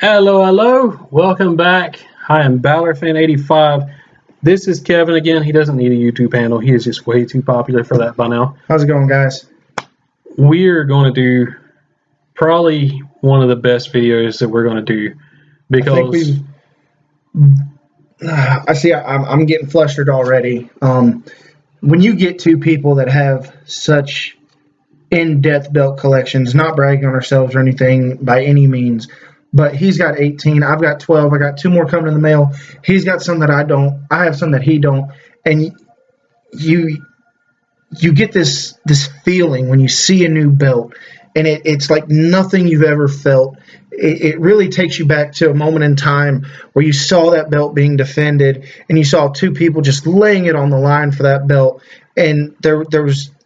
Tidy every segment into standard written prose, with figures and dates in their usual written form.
Hello. Welcome back. I am BalorFan85. This is Kevin again. He doesn't need a YouTube handle. He is just way too popular for that by now. How's it going, guys? We're going to do probably one of the best videos that we're going to do because I see I'm getting flustered already. When you get two people that have such in-depth belt collections, not bragging on ourselves or anything by any means, but he's got 18, I've got 12, I got 2 more coming in the mail. He's got some that I don't, I have some that he don't, and you get this feeling when you see a new belt, and it's like nothing you've ever felt. It really takes you back to a moment in time where you saw that belt being defended, and you saw 2 people just laying it on the line for that belt, and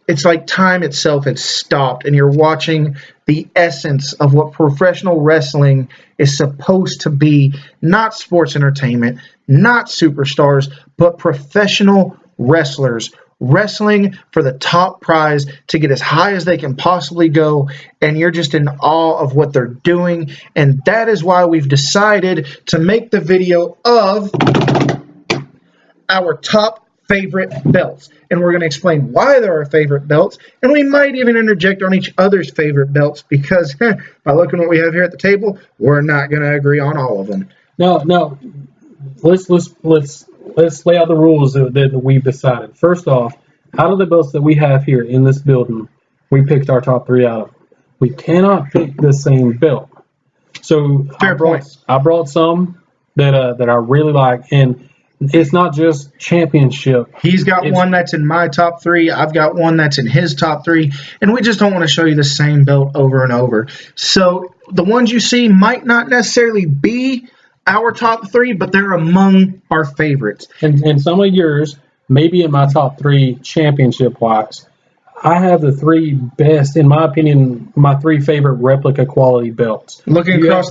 it's like time itself had stopped, and you're watching the essence of what professional wrestling is supposed to be. Not sports entertainment, not superstars, but professional wrestlers wrestling for the top prize to get as high as they can possibly go, and you're just in awe of what they're doing. And that is why we've decided to make the video of our top favorite belts, and we're going to explain why they're our favorite belts, and we might even interject on each other's favorite belts, because by looking at what we have here at the table, we're not going to agree on all of them. No. Let's lay out the rules that we've decided. First off, out of the belts that we have here in this building, we picked our top 3 out of them. We cannot pick the same belt. So Fair point. I brought some that I really like, and it's not just championship. He's got one that's in my top 3. I've got one that's in his top 3. And we just don't want to show you the same belt over and over. So the ones you see might not necessarily be our top 3, but they're among our favorites. And some of yours may be in my top 3 championship-wise. I have the 3 best, in my opinion, my 3 favorite replica quality belts. Looking across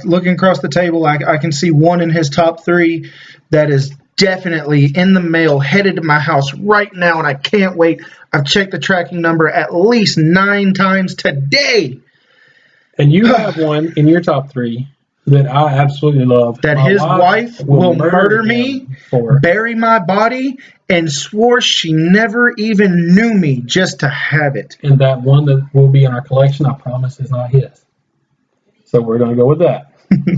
the table, I can see one in his top 3 that is definitely in the mail, headed to my house right now, and I can't wait. I've checked the tracking number at least 9 times today. And you have one in your top 3 that I absolutely love. That his wife will murder me, bury my body, and swore she never even knew me just to have it. And that one that will be in our collection, I promise, is not his. So we're going to go with that.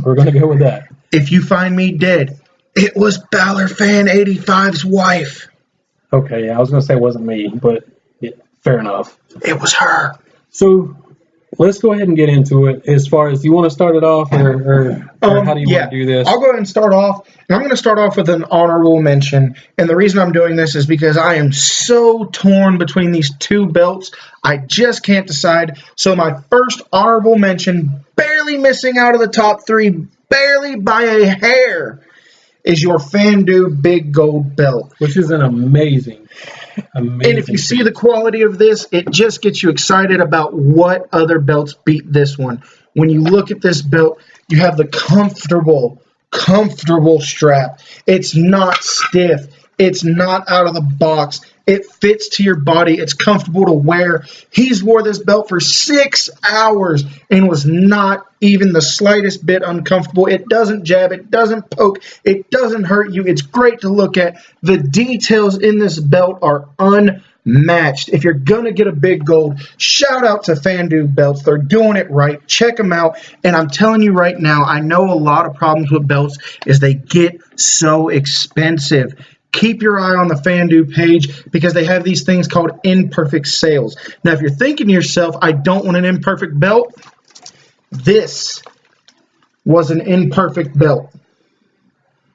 We're going to go with that. If you find me dead, it was BalorFan85's wife. Okay, yeah, I was going to say it wasn't me, but yeah, fair enough. It was her. So let's go ahead and get into it. As far as, you want to start it off, or how do you want to do this? I'll go ahead and start off, and I'm going to start off with an honorable mention. And the reason I'm doing this is because I am so torn between these 2 belts. I just can't decide. So my first honorable mention, barely missing out of the top 3, barely by a hair, is your Fandu Big Gold Belt. Which is an amazing. And if you see the quality of this, it just gets you excited about what other belts beat this one. When you look at this belt, you have the comfortable strap. It's not stiff. It's not out of the box. It fits to your body. It's comfortable to wear. He's wore this belt for 6 hours and was not even the slightest bit uncomfortable. It doesn't jab. It doesn't poke. It doesn't hurt you. It's great to look at. The details in this belt are unmatched. If you're going to get a big gold, shout out to Fandu Belts. They're doing it right. Check them out. And I'm telling you right now, I know a lot of problems with belts is they get so expensive. Keep your eye on the Fandu page, because they have these things called imperfect sales. Now, if you're thinking to yourself, I don't want an imperfect belt, this was an imperfect belt.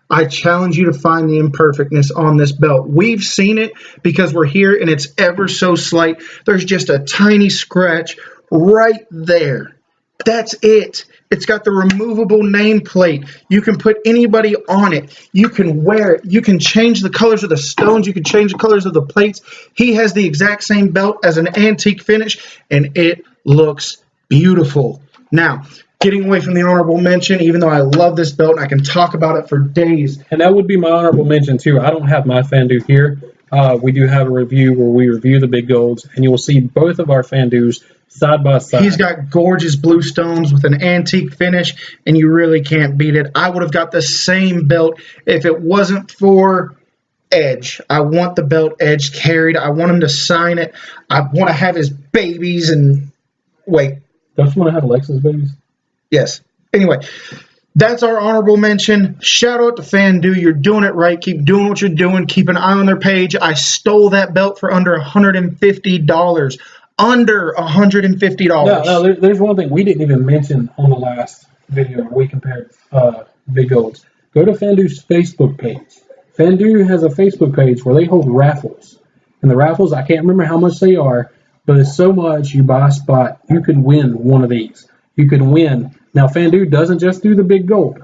I challenge you to find the imperfectness on this belt. We've seen it because we're here, and it's ever so slight. There's just a tiny scratch right there. That's it. It's got the removable nameplate. You can put anybody on it. You can wear it. You can change the colors of the stones. You can change the colors of the plates. He has the exact same belt as an antique finish, and it looks beautiful. Now, getting away from the honorable mention, even though I love this belt and I can talk about it for days. And that would be my honorable mention too. I don't have my Fandu here. We do have a review where we review the big golds, and you will see both of our Fandus Side by side. He's got gorgeous blue stones with an antique finish, and you really can't beat it. I would have got the same belt if it wasn't for Edge. I want the belt Edge carried. I want him to sign it. I want to have his babies and wait. Don't you want to have Alexa's babies? Yes. Anyway, that's our honorable mention. Shout out to FanDuel. You're doing it right. Keep doing what you're doing. Keep an eye on their page. I stole that belt for under $150. Under $150. No, there's one thing we didn't even mention on the last video where we compared big golds. Go to FanDuel's Facebook page. FanDuel has a Facebook page where they hold raffles. And the raffles, I can't remember how much they are, but it's so much you buy a spot, you can win one of these. You can win. Now, FanDuel doesn't just do the big gold.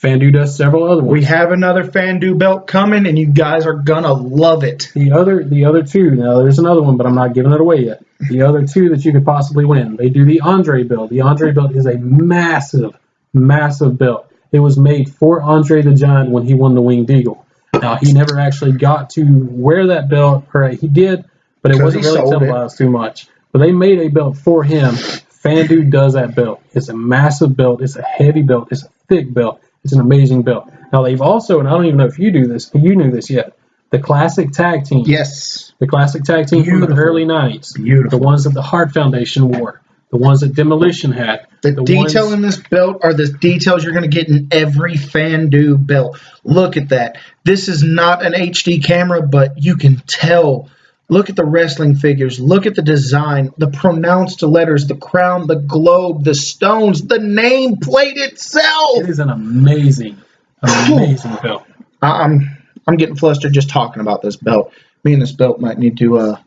FanDuel does several other ones. We have another FanDuel belt coming, and you guys are going to love it. The other two, now there's another one, but I'm not giving it away yet. The other two that you could possibly win, they do the Andre belt. The Andre belt is a massive, massive belt. It was made for Andre the Giant when he won the Winged Eagle. Now, he never actually got to wear that belt, or he did, but it wasn't really televised too much. But they made a belt for him. FanDuel does that belt. It's a massive belt. It's a heavy belt. It's a thick belt. It's an amazing belt. Now, they've also, and I don't even know if you knew this yet, the classic tag team. Yes. The classic tag team from the early 90s. Beautiful. The ones that the Hart Foundation wore. The ones that Demolition had. The detail in this belt are the details you're going to get in every FanDuel belt. Look at that. This is not an HD camera, but you can tell. Look at the wrestling figures. Look at the design, the pronounced letters, the crown, the globe, the stones, the nameplate itself. It is an amazing belt. I'm getting flustered just talking about this belt. Me and this belt might need to.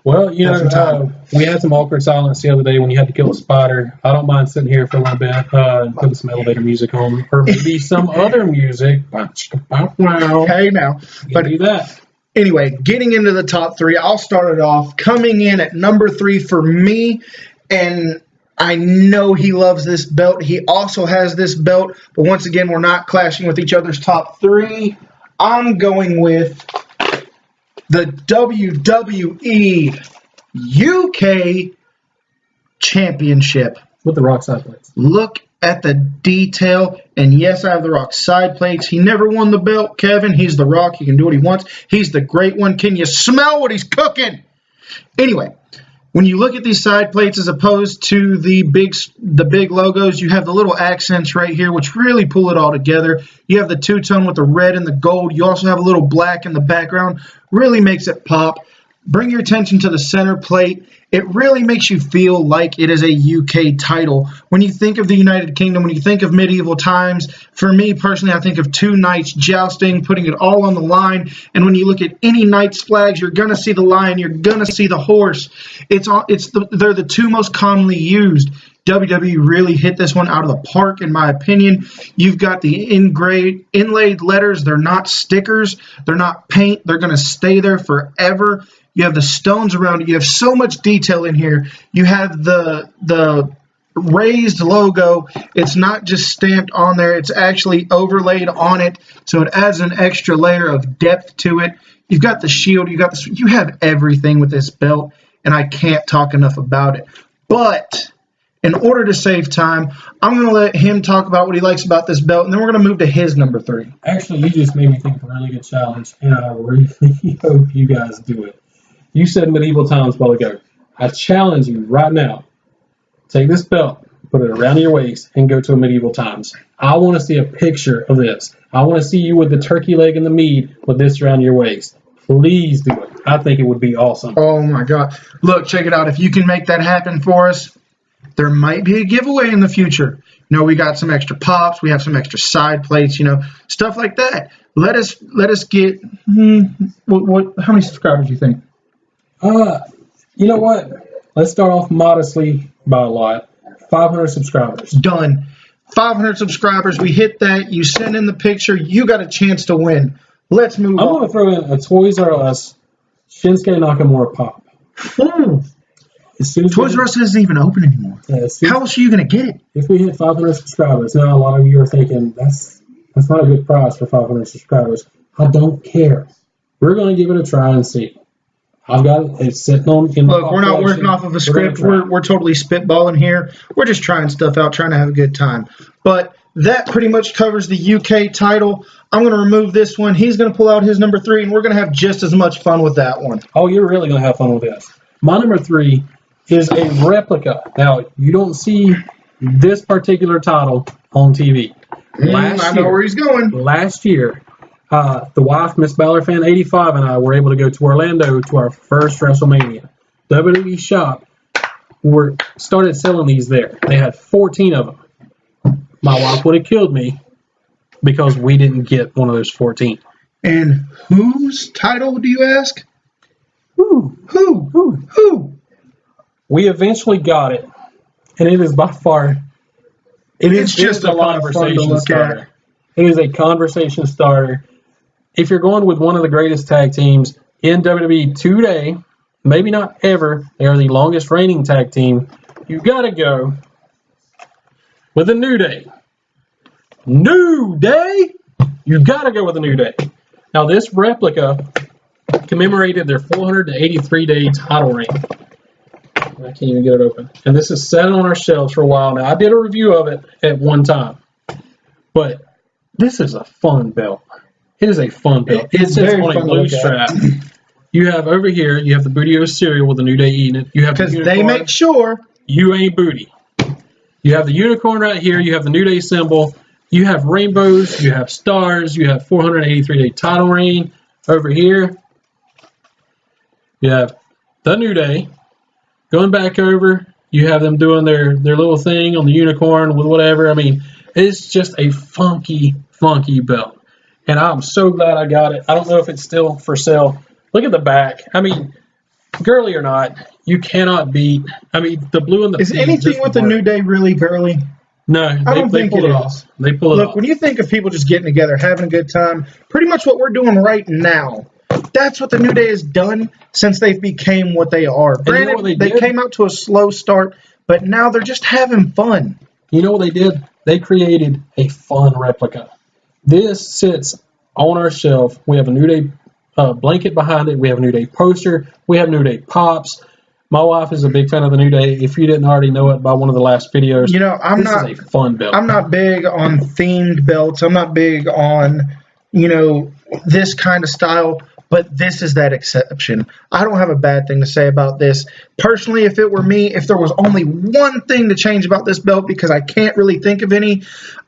Well, you know, we had some awkward silence the other day when you had to kill a spider. I don't mind sitting here for a little bit and putting some elevator music on, or maybe some other music. Hey, now, but do that. Anyway, getting into the top three, I'll start it off. Coming in at number 3 for me, and I know he loves this belt. He also has this belt, but once again, we're not clashing with each other's top 3. I'm going with the WWE UK Championship. With the Rock side plates. Look at the detail, and yes, I have the Rock side plates. He never won the belt, Kevin. He's the Rock. He can do what he wants. He's the great one. Can you smell what he's cooking? Anyway, when you look at these side plates as opposed to the big logos, you have the little accents right here, which really pull it all together. You have the two-tone with the red and the gold. You also have a little black in the background. Really makes it pop. Bring your attention to the center plate. It really makes you feel like it is a UK title. When you think of the United Kingdom, when you think of medieval times, for me personally, I think of two knights jousting, putting it all on the line. And when you look at any knight's flags, you're going to see the lion, you're going to see the horse. They're the two most commonly used. WWE really hit this one out of the park, in my opinion. You've got the inlaid letters. They're not stickers. They're not paint. They're going to stay there forever. You have the stones around it. You have so much detail in here. You have the raised logo. It's not just stamped on there. It's actually overlaid on it, so it adds an extra layer of depth to it. You've got the shield. You have everything with this belt, and I can't talk enough about it. But in order to save time, I'm going to let him talk about what he likes about this belt, and then we're going to move to his number 3. Actually, you just made me think of a really good challenge, and I really hope you guys do it. You said medieval times a while ago. I challenge you right now. Take this belt, put it around your waist, and go to a medieval times. I want to see a picture of this. I want to see you with the turkey leg and the mead with this around your waist. Please do it. I think it would be awesome. Oh, my God. Look, check it out. If you can make that happen for us, there might be a giveaway in the future. You know, we got some extra pops. We have some extra side plates, stuff like that. Let us get, how many subscribers do you think? You know what? Let's start off modestly by a lot. 500 subscribers. Done. 500 subscribers. We hit that. You send in the picture. You got a chance to win. Let's move on. I'm going to throw in a Toys R Us Shinsuke Nakamura pop. Toys R Us isn't even open anymore. Yeah, how else are you going to get it? If we hit 500 subscribers, now a lot of you are thinking, that's not a good prize for 500 subscribers. I don't care. We're going to give it a try and see. I've got it. It's sitting on. Look, we're not working off of a script. We're totally spitballing here. We're just trying stuff out, trying to have a good time. But that pretty much covers the UK title. I'm going to remove this one. He's going to pull out his number 3, and we're going to have just as much fun with that one. Oh, you're really going to have fun with this. My number 3 is a replica. Now, you don't see this particular title on TV. I know where he's going. Last year, the wife, Miss Balor Fan 85, and I were able to go to Orlando to our first WrestleMania. WWE Shop started selling these there. They had 14 of them. My wife would have killed me because we didn't get one of those 14. And whose title, do you ask? Who? We eventually got it, and it is by far. It's just a conversation starter. It is a conversation starter. If you're going with one of the greatest tag teams in WWE today, maybe not ever, they are the longest reigning tag team, you got to go with the New Day. New Day? You got to go with the New Day. Now, this replica commemorated their 483-day title reign. I can't even get it open. And this is sat on our shelves for a while now. I did a review of it at one time. But this is a fun belt. It is a fun belt. It sits on a blue strap. You have over here, you have the Booty-O cereal with the New Day eating it. You have because they make sure you ain't booty. You have the unicorn right here. You have the New Day symbol. You have rainbows. You have stars. You have 483-day title reign. Over here, you have the New Day. Going back over, you have them doing their little thing on the unicorn with whatever. I mean, it's just a funky belt. And I'm so glad I got it. I don't know if it's still for sale. Look at the back. I mean, girly or not, you cannot beat. I mean, the blue and the pink. Is anything with the New Day really girly? No, I don't think it is. They pull it off. Look, when you think of people just getting together, having a good time, pretty much what we're doing right now, that's what the New Day has done since they've became what they are. Granted, they came out to a slow start, but now they're just having fun. You know what they did? They created a fun replica. This sits on our shelf. We have a New Day blanket behind it. We have a New Day poster. We have New Day pops. My wife is a big fan of the New Day. If you didn't already know it by one of the last videos, this is a fun belt. I'm not big on themed belts. I'm not big on, this kind of style. But this is that exception. I don't have a bad thing to say about this. Personally, if it were me, if there was only one thing to change about this belt, because I can't really think of any,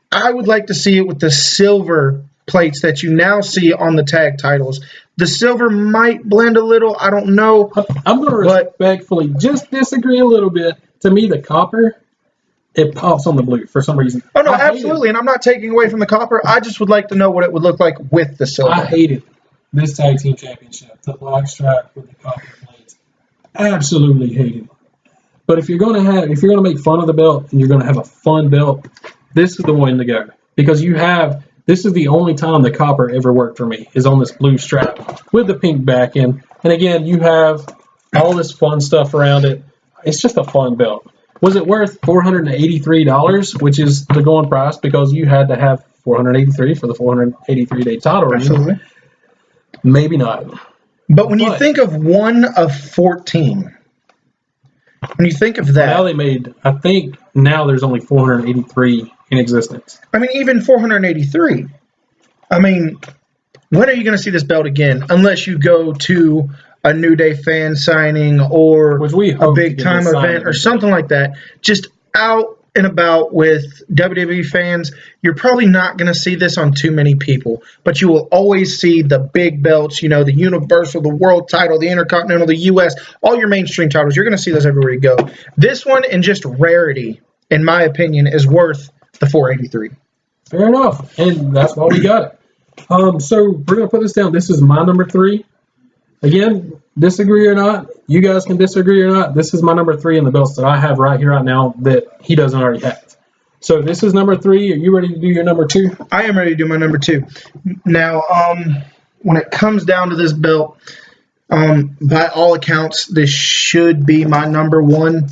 I would like to see it with the silver plates that you now see on the tag titles. The silver might blend a little. I don't know. I'm going to respectfully just disagree a little bit. To me, the copper, it pops on the blue for some reason. Oh, no, absolutely. And I'm not taking away from the copper. I just would like to know what it would look like with the silver. I hate it. This tag team championship, the black strap with the copper plates, absolutely hate it. But if you're gonna make fun of the belt and you're gonna have a fun belt, this is the one to go, because this is the only time the copper ever worked for me is on this blue strap with the pink back end. And again, you have all this fun stuff around it. It's just a fun belt. Was it worth $483, which is the going price, because you had to have 483 for the 483-day title reign? Absolutely. Maybe not. But when you think of 1 of 14, when you think of that... I think now there's only 483 in existence. I mean, even 483. I mean, when are you going to see this belt again? Unless you go to a New Day fan signing or a big-time event or something like that. Just out and about with WWE fans, you're probably not going to see this on too many people, but you will always see the big belts, the Universal, the World title, the Intercontinental, the US, all your mainstream titles. You're going to see those everywhere you go. This one, in just rarity, in my opinion, is worth the 483. Fair enough, and that's why we got it. So we're going to put this down. This is my number 3. Again, disagree or not, you guys can disagree or not. This is my number 3 in the belts that I have right here, right now, that he doesn't already have. So this is number 3. Are you ready to do your number 2? I am ready to do my number 2. Now, when it comes down to this belt, by all accounts, this should be my number 1.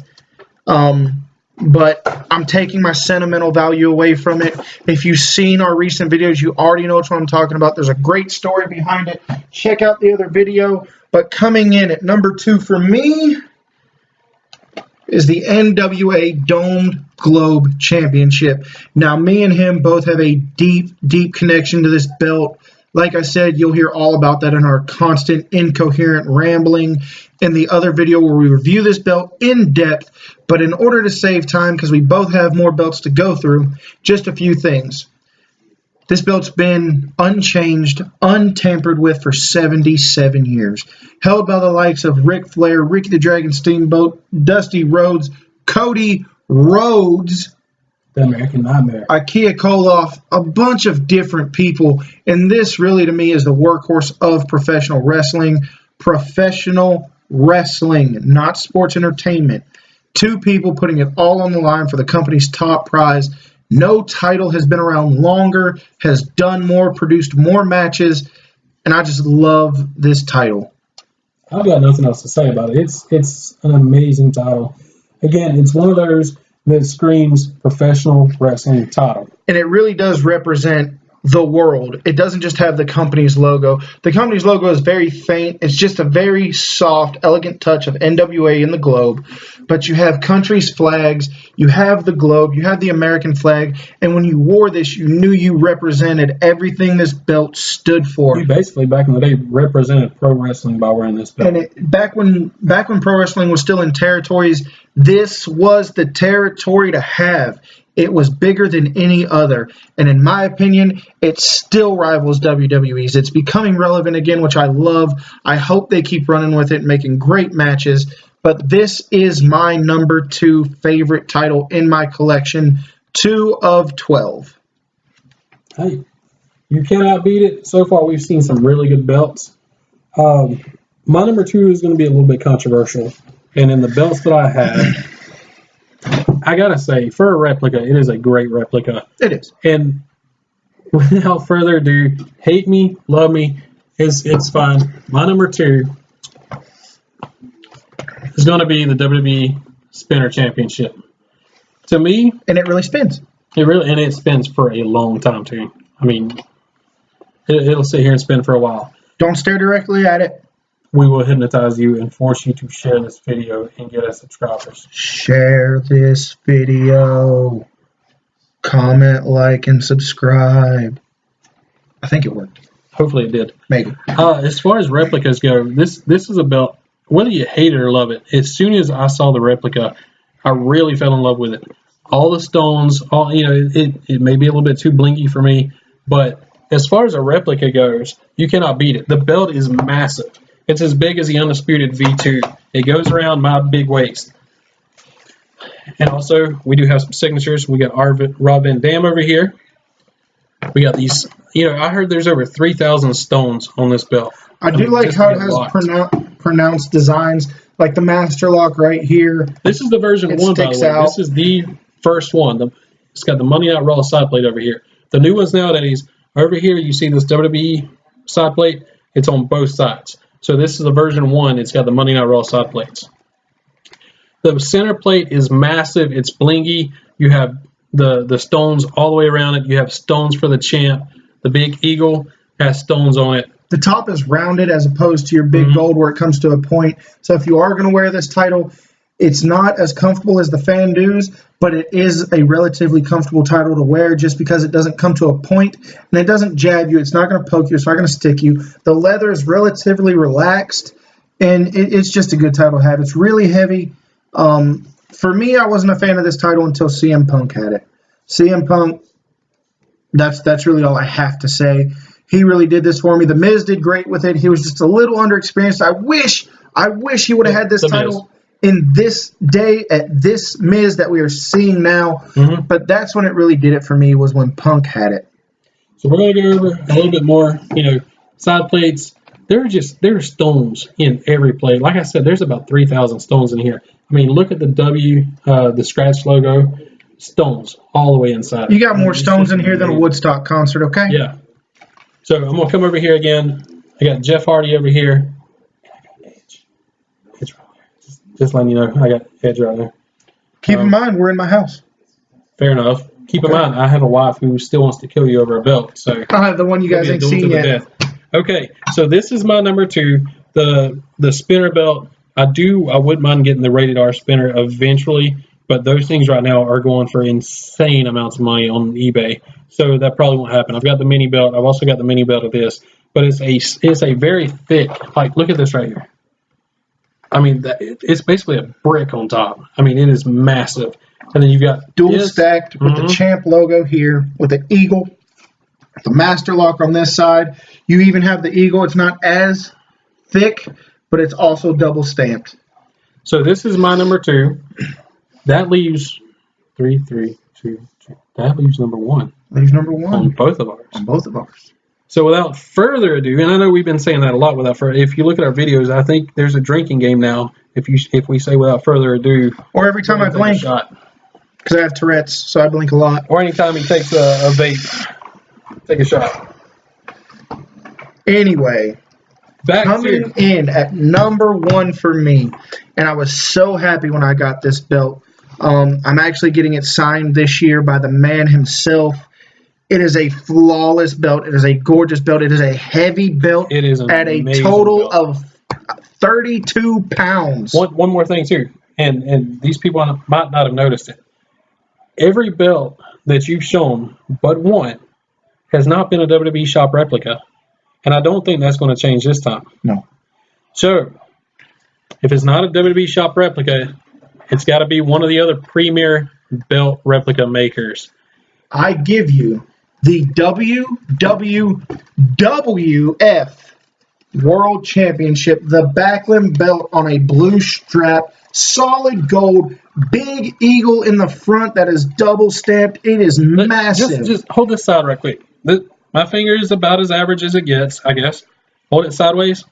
But I'm taking my sentimental value away from it. If you've seen our recent videos, you already know what I'm talking about. There's a great story behind it. Check out the other video. But coming in at number 2 for me is the NWA Domed Globe Championship. Now, me and him both have a deep, deep connection to this belt. Like I said, you'll hear all about that in our constant incoherent rambling in the other video where we review this belt in depth. But in order to save time, because we both have more belts to go through, just a few things. This belt's been unchanged, untampered with for 77 years. Held by the likes of Ric Flair, Ricky the Dragon Steamboat, Dusty Rhodes, Cody Rhodes, The American Nightmare, Ikea Koloff, a bunch of different people. And this really, to me, is the workhorse of professional wrestling. Professional wrestling, not sports entertainment. 2 people putting it all on the line for the company's top prize. No title has been around longer, has done more, produced more matches, and I just love this title. I've got nothing else to say about it. It's an amazing title. Again, it's one of those that screams professional wrestling title. And it really does represent the world. It doesn't just have the company's logo. The company's logo is very faint. It's just a very soft, elegant touch of NWA in the globe. But you have countries' flags, you have the globe, you have the American flag, and when you wore this, you knew you represented everything this belt stood for. You basically, back in the day, represented pro wrestling by wearing this belt. And back when pro wrestling was still in territories, this was the territory to have. It was bigger than any other. And in my opinion, it still rivals WWE's. It's becoming relevant again, which I love. I hope they keep running with it, making great matches. But this is my number 2 favorite title in my collection, 2 of 12. Hey, you cannot beat it. So far, we've seen some really good belts. My number 2 is going to be a little bit controversial. And in the belts that I have, I gotta say, for a replica, it is a great replica. It is. And without further ado, hate me, love me, it's fine. My number 2 is going to be the WWE Spinner Championship. To me, And it really spins. it spins for a long time too. I mean, it'll sit here and spin for a while. Don't stare directly at it. We will hypnotize you and force you to share this video and get us subscribers. Share this video. Comment, like, and subscribe. I think it worked. Hopefully it did. Maybe. As far as replicas go, this is a belt, whether you hate it or love it, as soon as I saw the replica, I really fell in love with it. All the stones, it may be a little bit too blingy for me, but as far as a replica goes, you cannot beat it. The belt is massive. It's as big as the Undisputed V2. It goes around my big waist. And also, we do have some signatures. We got Rob Van Dam over here. We got these, I heard there's over 3,000 stones on this belt. I do like how it has pronounced designs, like the master lock right here. This is the version 1, by the way. Out. This is the first one. It's got the Monday Night Raw side plate over here. The new ones nowadays, over here you see this WWE side plate. It's on both sides. So this is the version 1. It's got the Monday Night Raw side plates. The center plate is massive. It's blingy. You have the stones all the way around it. You have stones for the champ. The big eagle has stones on it. The top is rounded as opposed to your big gold where it comes to a point. So if you are going to wear this title, it's not as comfortable as the fan dues, but it is a relatively comfortable title to wear just because it doesn't come to a point and it doesn't jab you. It's not going to poke you. It's not going to stick you. The leather is relatively relaxed, and it's just a good title to have. It's really heavy. For me, I wasn't a fan of this title until CM Punk had it. CM Punk, that's really all I have to say. He really did this for me. The Miz did great with it. He was just a little underexperienced. I wish he would have had this title in this day at this Miz that we are seeing now. But that's when it really did it for me, was when Punk had it. So we're going to go over a little bit more, side plates. There are stones in every plate. Like I said, there's about 3,000 stones in here. I mean, look at the the scratch logo. Stones all the way inside. You got more stones in here than a Woodstock concert, okay? Yeah. So I'm going to come over here again. I got Jeff Hardy over here. And I got Edge. Edge right there. Just letting you know, I got Edge right there. Keep in mind, we're in my house. Fair enough. Keep in mind, I have a wife who still wants to kill you over a belt. So the one you guys ain't seen yet. Okay, so this is my number 2, the spinner belt, I wouldn't mind getting the rated R spinner eventually, but those things right now are going for insane amounts of money on eBay, so that probably won't happen. I've got the mini belt. I've also got the mini belt of this, but it's a very thick. Like, look at this right here. I mean, it's basically a brick on top. I mean, it is massive. And then you've got dual stacked with the Champ logo here, with the eagle, the master lock on this side. You even have the eagle. It's not as thick, but it's also double stamped. So this is my number 2. That leaves 3, 3, 2, 2. That leaves number 1. Leaves number 1 on both of ours. On both of ours. So without further ado, and I know we've been saying that a lot. If you look at our videos, I think there's a drinking game now. If we say without further ado, or every time I blink, because I have Tourette's, so I blink a lot. Or anytime he takes a vape, take a shot. Anyway, coming in at number 1 for me, and I was so happy when I got this belt. I'm actually getting it signed this year by the man himself. It is a flawless belt. It is a gorgeous belt. It is a heavy belt. It is at a total of 32 pounds. One more thing too, and these people might not have noticed it. Every belt that you've shown but one has not been a WWE shop replica, and I don't think that's going to change this time. No. So, if it's not a WWE shop replica, it's got to be one of the other premier belt replica makers. I give you the WWF World Championship, the Backlund belt on a blue strap, solid gold, big eagle in the front that is double stamped. It is massive. Just hold this side right quick. My finger is about as average as it gets, I guess. Hold it sideways.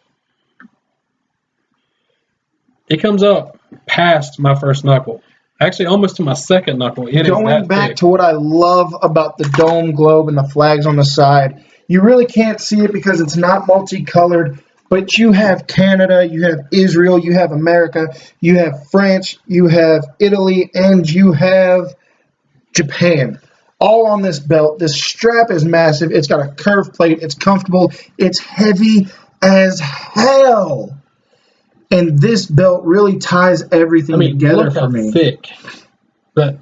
It comes up past my first knuckle. Actually, almost to my second knuckle. Going back to what I love about the dome globe and the flags on the side, you really can't see it because it's not multicolored, but you have Canada, you have Israel, you have America, you have France, you have Italy, and you have Japan. All on this belt. This strap is massive. It's got a curved plate. It's comfortable. It's heavy as hell. And this belt really ties everything together for me. Thick. But,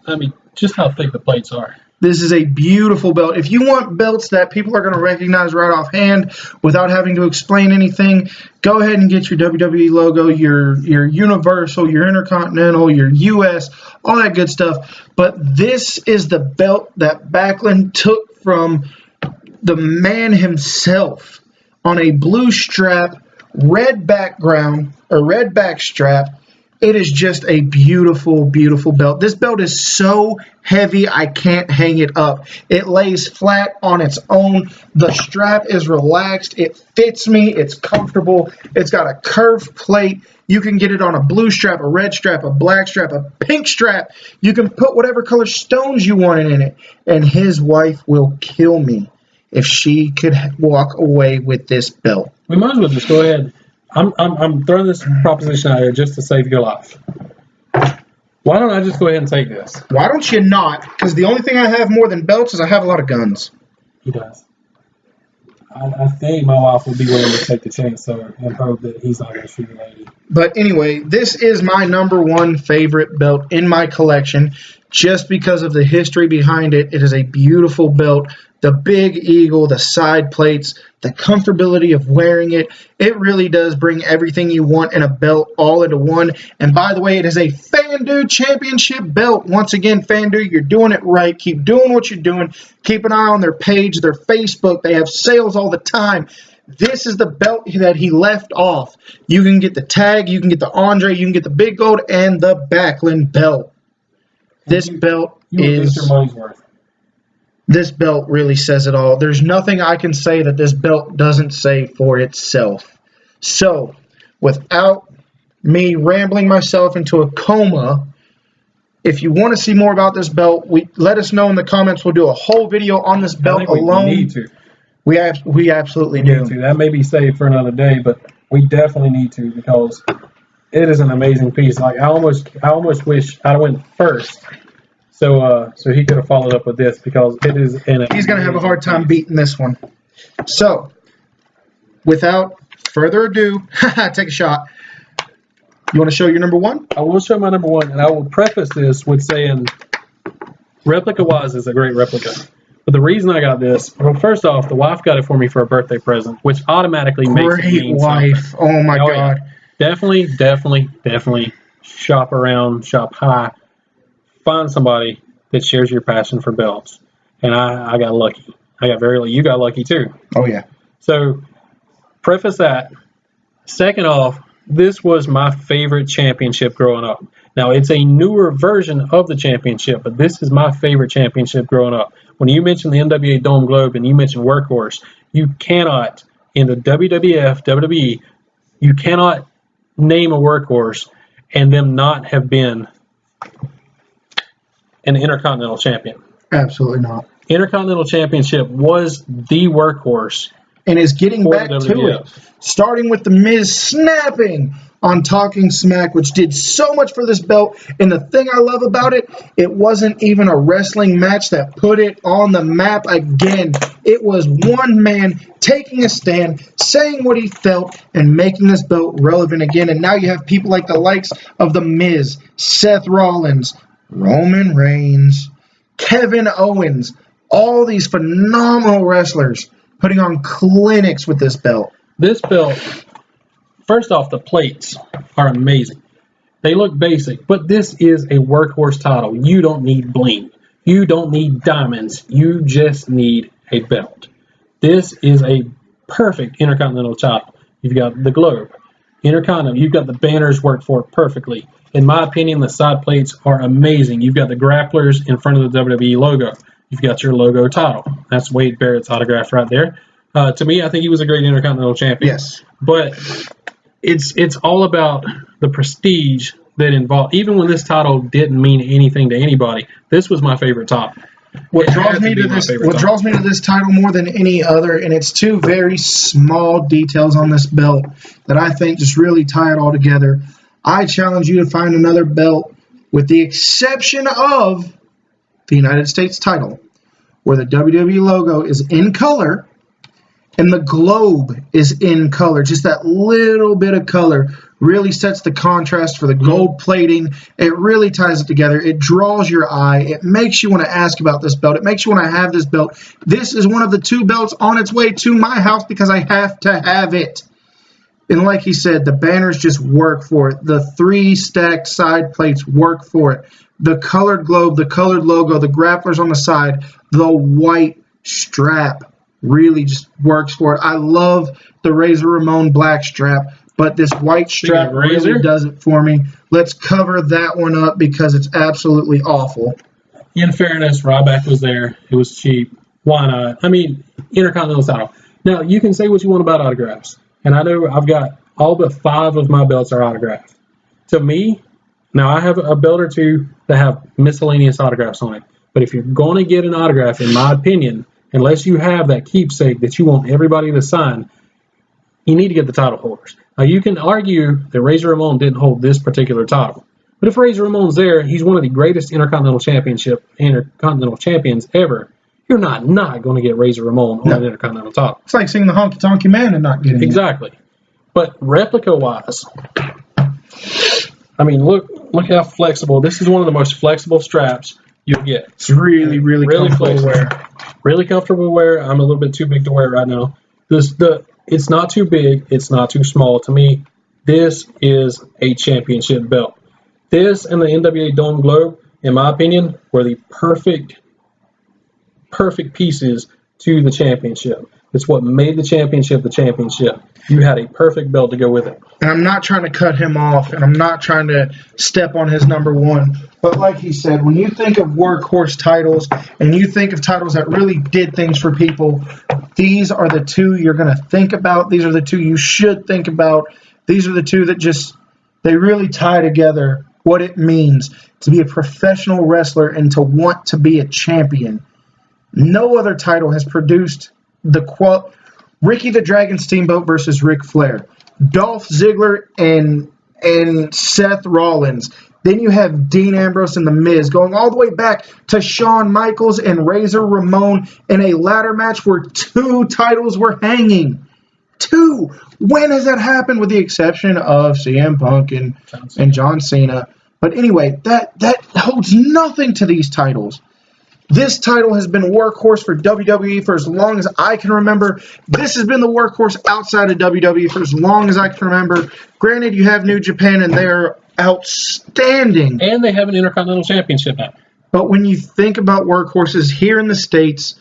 just how thick the plates are. This is a beautiful belt. If you want belts that people are going to recognize right offhand without having to explain anything, go ahead and get your WWE logo, your Universal, your Intercontinental, your US, all that good stuff. But this is the belt that Backlund took from the man himself on a blue strap, red background, a red back strap. It is just a beautiful, beautiful belt. This belt is so heavy, I can't hang it up. It lays flat on its own. The strap is relaxed. It fits me. It's comfortable. It's got a curved plate. You can get it on a blue strap, a red strap, a black strap, a pink strap. You can put whatever color stones you want in it. And his wife will kill me if she could walk away with this belt. We might as well just go ahead. I'm throwing this proposition out here just to save your life. Why don't I just go ahead and take this? Why don't you not? Because the only thing I have more than belts is I have a lot of guns. He does. I think my wife would be willing to take the chance and hope that he's not going to shoot a lady. But anyway, this is my number 1 favorite belt in my collection just because of the history behind it. It is a beautiful belt. The big eagle, the side plates, the comfortability of wearing it. It really does bring everything you want in a belt all into one. And by the way, it is a FanDuel Championship belt. Once again, FanDuel, you're doing it right. Keep doing what you're doing. Keep an eye on their page, their Facebook. They have sales all the time. This is the belt that he left off. You can get the tag, you can get the Andre, you can get the big gold, and the Backlund belt. This belt is... your money's worth. This belt really says it all. There's nothing I can say that this belt doesn't say for itself. So, without me rambling myself into a coma, if you want to see more about this belt, let us know in the comments. We'll do a whole video on this belt alone. We need to. We absolutely do. That may be saved for another day, but we definitely need to because it is an amazing piece. Like I almost wish I went first. So he could have followed up with this because it is he's going to have a hard time beating this one. So, without further ado, take a shot. You want to show your number one? I will show my number one, and I will preface this with saying replica-wise is a great replica. But the reason I got this, well, first off, the wife got it for me for a birthday present, which automatically makes it mean wife. something. Oh, my God. Yeah. Definitely shop around, shop high. Find somebody that shares your passion for belts. And I got lucky. You got lucky too. Oh, yeah. So, preface that. Second off, this was my favorite championship growing up. Now, it's a newer version of the championship, but this is my favorite championship growing up. When you mention the NWA Dome Globe and you mention Workhorse, you cannot, in the WWF, WWE, you cannot name a Workhorse and them not have been an Intercontinental Champion. Absolutely not. Intercontinental Championship was the Workhorse. And is getting back to it. Starting with The Miz snapping on Talking Smack, which did so much for this belt. And the thing I love about it, it wasn't even a wrestling match that put it on the map again. It was one man taking a stand, saying what he felt, and making this belt relevant again. And now you have people like the likes of The Miz, Seth Rollins, Roman Reigns, Kevin Owens, all these phenomenal wrestlers putting on clinics with this belt. This belt, first off, the plates are amazing. They look basic, but this is a workhorse title. You don't need bling. You don't need diamonds. You just need a belt. This is a perfect Intercontinental title. You've got the globe. Intercontinental, you've got the banners work for it perfectly. In my opinion, the side plates are amazing. You've got the grapplers in front of the WWE logo. You've got your logo title. That's Wade Barrett's autograph right there. To me, I think he was a great Intercontinental Champion. Yes. But it's all about the prestige that involved. Even when this title didn't mean anything to anybody, this was my favorite title. What draws me to this title more than any other, and it's two very small details on this belt that I think just really tie it all together. I challenge you to find another belt, with the exception of the United States title, where the WWE logo is in color and the globe is in color. Just that little bit of color really sets the contrast for the gold plating. It really ties it together. It draws your eye. It makes you want to ask about this belt. It makes you want to have this belt. This is one of the two belts on its way to my house because I have to have it. And like he said, the banners just work for it. The 3 stacked side plates work for it. The colored globe, the colored logo, the grapplers on the side, the white strap really just works for it. I love the Razor Ramon black strap, but this white strap really does it for me. Let's cover that one up because it's absolutely awful. In fairness, Ryback was there. It was cheap. Why not? I mean, Intercontinental title. Now, you can say what you want about autographs. And I know I've got all but 5 of my belts are autographed. To me, now I have a belt or two that have miscellaneous autographs on it. But if you're going to get an autograph, in my opinion, unless you have that keepsake that you want everybody to sign, you need to get the title holders. Now, you can argue that Razor Ramon didn't hold this particular title. But if Razor Ramon's there, he's one of the greatest Intercontinental Champions ever. You're not going to get Razor Ramon on an Intercontinental title. It's like seeing the Honky Tonky Man and not getting exactly. But replica-wise, I mean, look how flexible. This is one of the most flexible straps you'll get. It's really comfortable to wear. Really comfortable to wear. I'm a little bit too big to wear right now. It's not too big. It's not too small. To me, this is a championship belt. This and the NWA Dome Globe, in my opinion, were the perfect pieces to the championship. It's what made the championship the championship. You had a perfect belt to go with it. And I'm not trying to cut him off, and I'm not trying to step on his number one. But like he said, when you think of workhorse titles and you think of titles that really did things for people, these are the two you're going to think about. These are the two you should think about. These are the two that they really tie together what it means to be a professional wrestler and to want to be a champion. No other title has produced Ricky the Dragon Steamboat versus Ric Flair, Dolph Ziggler and Seth Rollins. Then you have Dean Ambrose and The Miz going all the way back to Shawn Michaels and Razor Ramon in a ladder match where 2 titles were hanging. 2. When has that happened, with the exception of CM Punk and John Cena? But anyway, that holds nothing to these titles. This title has been a workhorse for WWE for as long as I can remember. This has been the workhorse outside of WWE for as long as I can remember. Granted, you have New Japan, and they're outstanding. And they have an Intercontinental Championship now. But when you think about workhorses here in the States,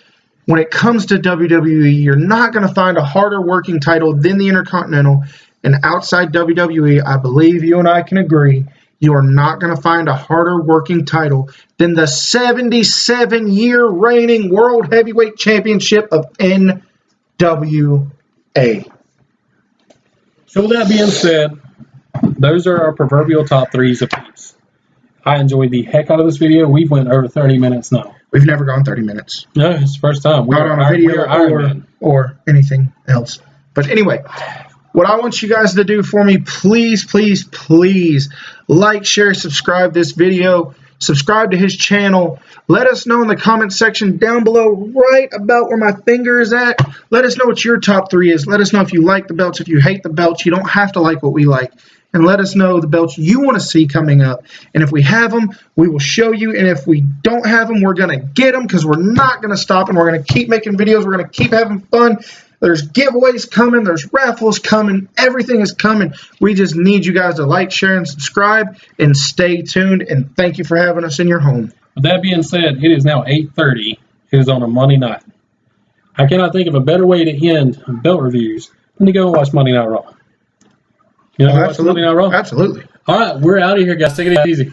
when it comes to WWE, you're not going to find a harder working title than the Intercontinental. And outside WWE, I believe you and I can agree, you are not going to find a harder working title than the 77-year reigning World Heavyweight Championship of NWA. So with that being said, those are our proverbial top 3s apiece. I enjoyed the heck out of this video. We've went over 30 minutes now. We've never gone 30 minutes. No, it's the first time. Not on a video or anything else. But anyway, what I want you guys to do for me, please, please, please, like, share, subscribe this video. Subscribe to his channel. Let us know in the comment section down below right about where my finger is at. Let us know what your top 3 is. Let us know if you like the belts, if you hate the belts. You don't have to like what we like. And let us know the belts you want to see coming up. And if we have them, we will show you. And if we don't have them, we're going to get them, because we're not going to stop, and we're going to keep making videos. We're going to keep having fun. There's giveaways coming. There's raffles coming. Everything is coming. We just need you guys to like, share, and subscribe, and stay tuned. And thank you for having us in your home. With that being said, it is now 8:30. It is on a Monday night. I cannot think of a better way to end belt reviews than to go and watch Monday Night Raw. You know, Absolutely. Monday Night Raw? Absolutely. All right, we're out of here, guys. Take it easy.